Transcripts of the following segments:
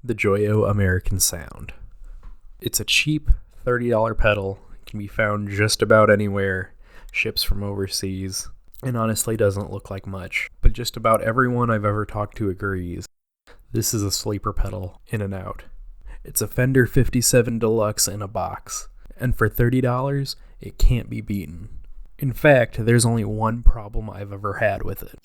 the Joyo American Sound. It's a cheap $30 pedal, can be found just about anywhere, ships from overseas, and honestly doesn't look like much. But just about everyone I've ever talked to agrees, this is a sleeper pedal in and out. It's a Fender 57 Deluxe in a box, and for $30, it can't be beaten. In fact, there's only one problem I've ever had with it.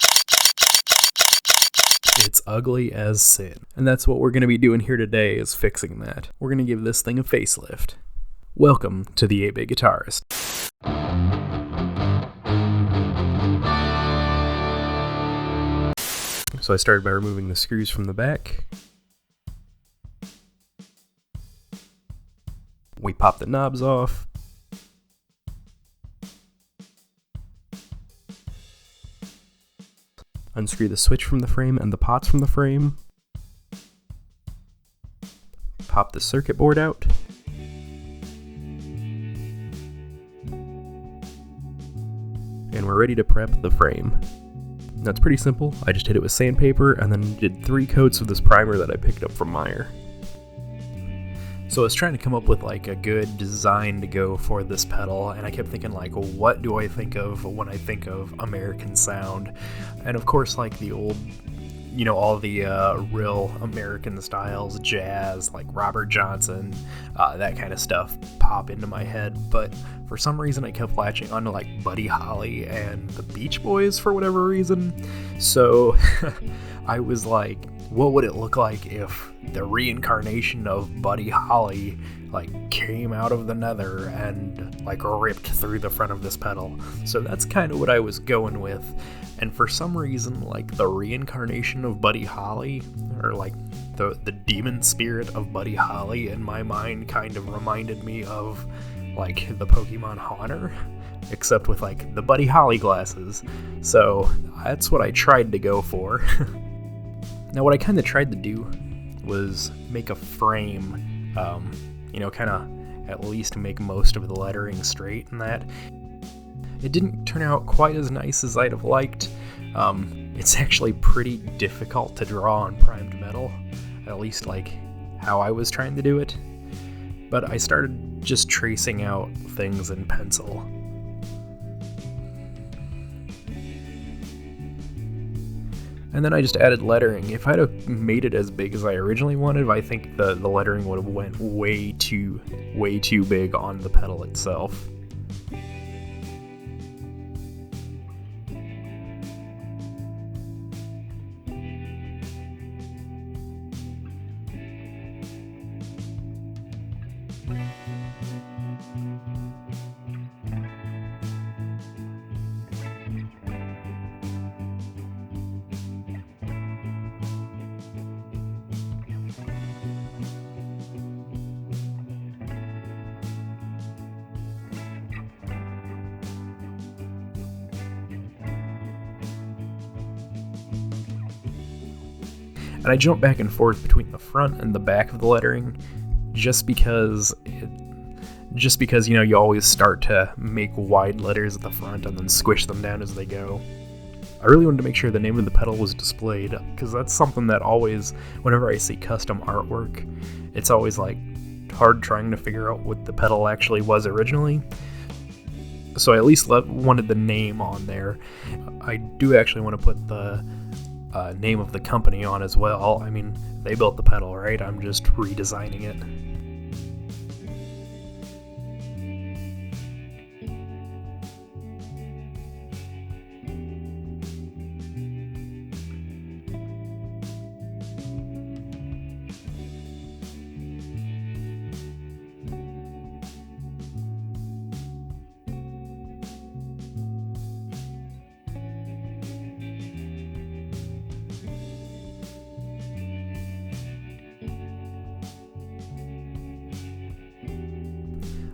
It's ugly as sin. And that's what we're going to be doing here today, is fixing that. We're going to give this thing a facelift. Welcome to the 8-Bit Guitarist. So I started by removing the screws from the back. We pop the knobs off. Unscrew the switch from the frame and the pots from the frame. Pop the circuit board out. And we're ready to prep the frame. That's pretty simple. I just hit it with sandpaper and then did 3 coats of this primer that I picked up from Meyer. So I was trying to come up with like a good design to go for this pedal, and I kept thinking like, what do I think of when I think of American Sound? And of course, like the old, all the real American styles, jazz, like Robert Johnson, that kind of stuff pop into my head. But for some reason, I kept latching onto like Buddy Holly and the Beach Boys for whatever reason. So I was like, what would it look like if the reincarnation of Buddy Holly like came out of the nether and like ripped through the front of this pedal? So that's kind of what I was going with. And for some reason, like the reincarnation of Buddy Holly, or like the demon spirit of Buddy Holly in my mind kind of reminded me of like the Pokemon Haunter, except with like the Buddy Holly glasses. So that's what I tried to go for. Now, what I kind of tried to do was make a frame, kind of at least make most of the lettering straight and that. It didn't turn out quite as nice as I'd have liked. It's actually pretty difficult to draw on primed metal, at least like how I was trying to do it. But I started just tracing out things in pencil. And then I just added lettering. If I'd have made it as big as I originally wanted, I think the lettering would have went way too big on the pedal itself. And I jump back and forth between the front and the back of the lettering just because you always start to make wide letters at the front and then squish them down as they go. I really wanted to make sure the name of the pedal was displayed, because that's something that always, whenever I see custom artwork, it's always like hard trying to figure out what the pedal actually was originally. So I at least wanted the name on there. I do actually want to put the name of the company on as well. I mean, they built the pedal, right? I'm just redesigning it.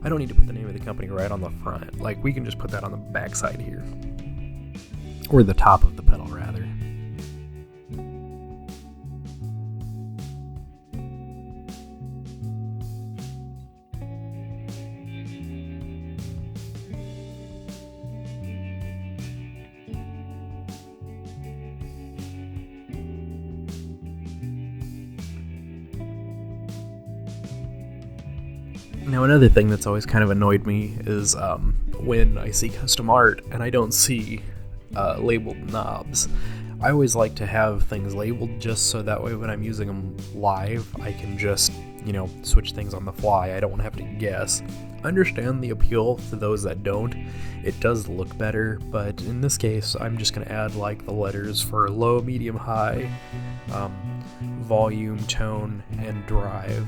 I don't need to put the name of the company right on the front. Like, we can just put that on the back side here. Or the top of the pedal, rather. Now, another thing that's always kind of annoyed me is when I see custom art and I don't see labeled knobs. I always like to have things labeled just so that way when I'm using them live, I can just, switch things on the fly. I don't have to guess. I understand the appeal to those that don't. It does look better, but in this case, I'm just going to add like the letters for low, medium, high, volume, tone, and drive.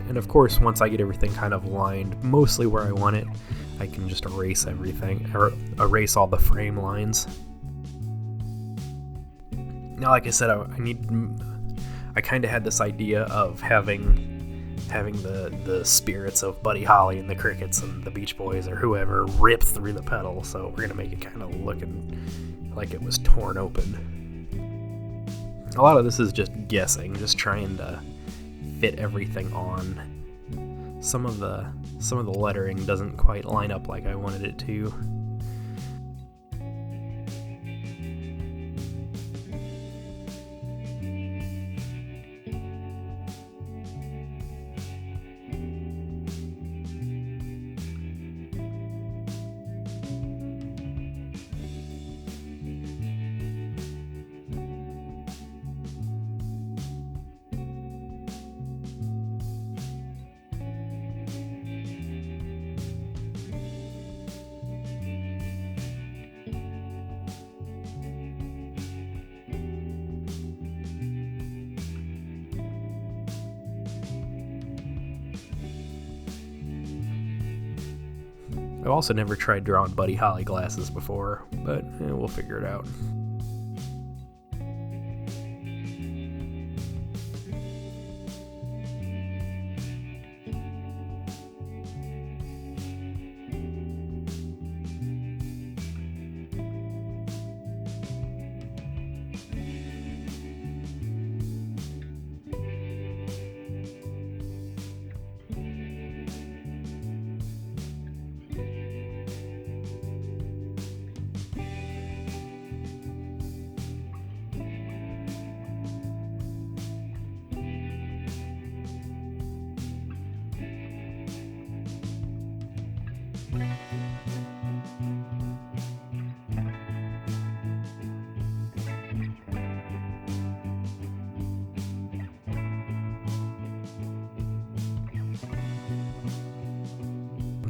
And of course, once I get everything kind of lined mostly where I want it, I can just erase everything, or erase all the frame lines. Now, like I said, I kind of had this idea of having the spirits of Buddy Holly and the Crickets and the Beach Boys or whoever rip through the pedal, so we're gonna make it kind of looking like it was torn open. A lot of this is just guessing, just trying to fit everything on. Some of the lettering doesn't quite line up like I wanted it to. I've also never tried drawing Buddy Holly glasses before, but we'll figure it out.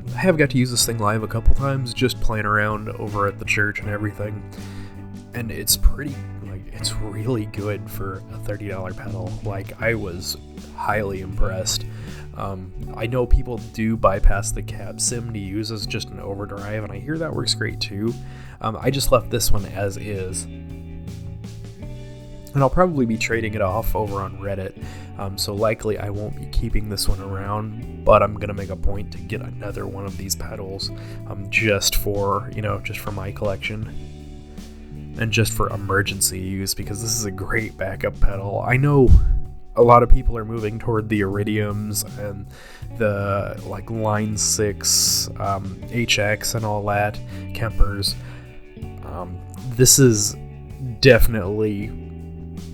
I have got to use this thing live a couple times, just playing around over at the church and everything, and it's it's really good for a $30 pedal. Like, I was highly impressed. I know people do bypass the cab sim to use as just an overdrive, and I hear that works great too. I just left this one as is, and I'll probably be trading it off over on Reddit, so likely I won't be keeping this one around, but I'm gonna make a point to get another one of these pedals, just for my collection and just for emergency use, because this is a great backup pedal. I know a lot of people are moving toward the Iridiums and the Line 6 HX and all that, Kempers. This is definitely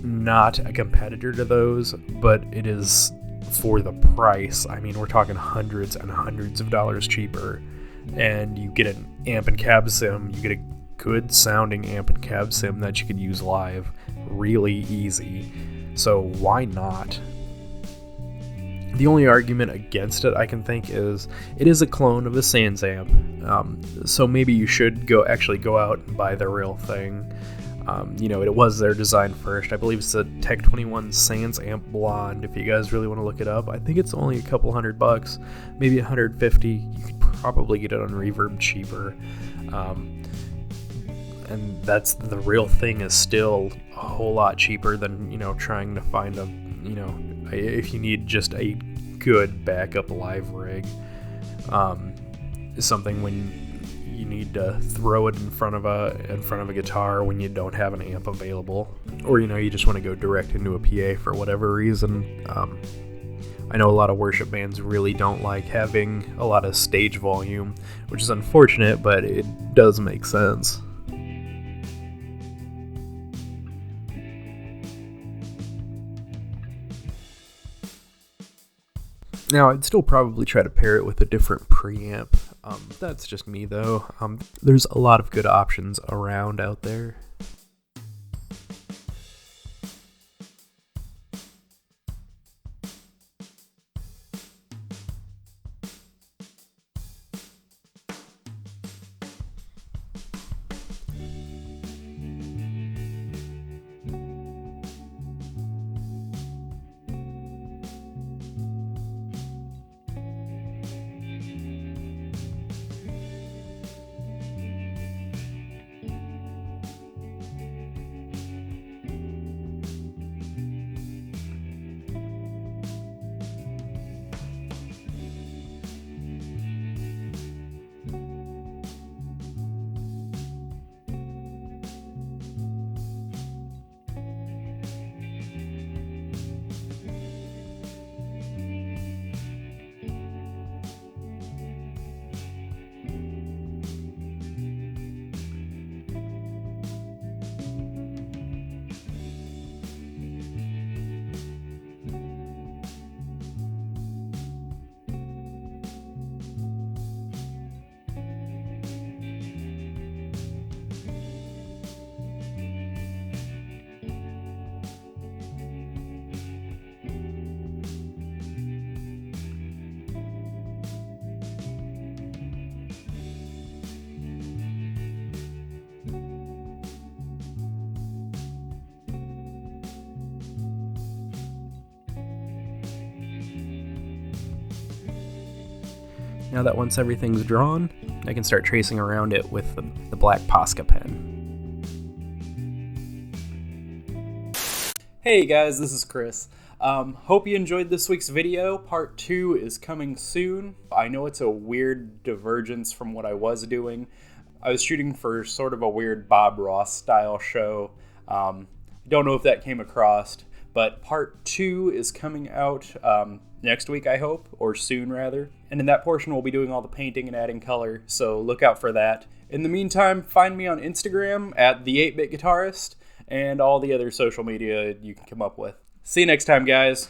not a competitor to those, but it is for the price. I mean, we're talking hundreds and hundreds of dollars cheaper, and you get an amp and cab sim. You get a good sounding amp and cab sim that you can use live really easy. So why not? The only argument against it I can think is it is a clone of the Sans amp, so maybe you should go out and buy the real thing. It was their design first. I believe it's the Tech 21 Sans Amp Blonde, if you guys really want to look it up. I think it's only a couple $100, maybe $150. You could probably get it on Reverb cheaper. And that's the real thing, is still a whole lot cheaper than, trying to find if you need just a good backup live rig, something when you need to throw it in front of a guitar when you don't have an amp available, or you just want to go direct into a PA for whatever reason. I know a lot of worship bands really don't like having a lot of stage volume, which is unfortunate, but it does make sense. Now, I'd still probably try to pair it with a different preamp. That's just me, though. There's a lot of good options around out there. Now that once everything's drawn, I can start tracing around it with the black Posca pen. Hey guys, this is Chris. Hope you enjoyed this week's video. Part 2 is coming soon. I know it's a weird divergence from what I was doing. I was shooting for sort of a weird Bob Ross style show. Don't know if that came across, but part 2 is coming out next week, I hope, or soon rather. And in that portion, we'll be doing all the painting and adding color, so look out for that. In the meantime, find me on Instagram at the 8-Bit Guitarist and all the other social media you can come up with. See you next time, guys.